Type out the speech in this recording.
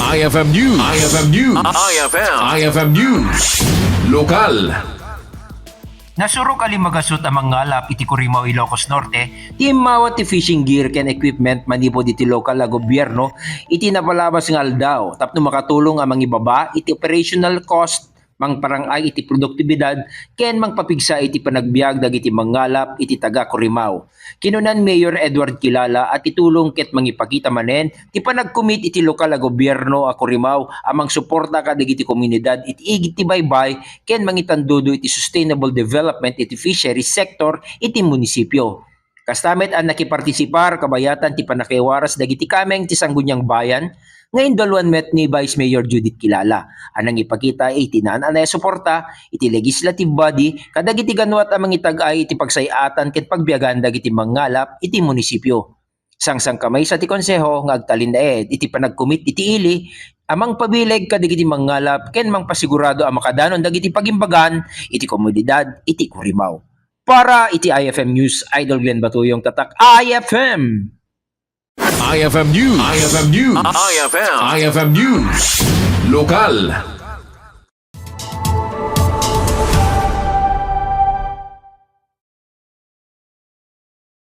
IFM News. IFM News. IFM News. Lokal. Nasurok ali magasot ang mga lap iti Curimaw, Ilocos Norte, ti mawat ti fishing gear ken equipment manipo diti lokal a gobyerno iti napalabas nga aldaw tapno makatulong ang mga ibaba iti operational cost mang parangay iti produktibidad ken mangpapigsa iti panagbiag dagiti mangalap iti taga Curimaw. Kinunan Mayor Edward Kilala at itulong ket mangipakita manen ti panagkumit iti lokal a gobyerno a Curimaw amang suporta kadagiti komunidad iti igit ti baybay ken mangitandudo iti sustainable development iti fisheries sector iti munisipyo. Kastamet ang nakipartisipar kabayatan ti panakiwaras dagiti kameng ti Sangguniang Bayan ngayon daluan met ni Vice Mayor Judith Kilala. Anang ipakita iti naan suporta iti legislative body kadagiti ganwat amang itag-ay iti pagsayatan ket pagbiagan dagiti mangalap iti munisipyo. Sangsang kamay sa ti konseho nga agtalin iti panagkumit iti ili amang pabileg kadagiti mangalap ken mangpasigurado ang makadanon dagiti pagimbagan iti komunidad iti Curimaw. Para iti IFM News, Idol Glenn Batuyong tatak IFM. IFM News. IFM News. IFM News. Lokal.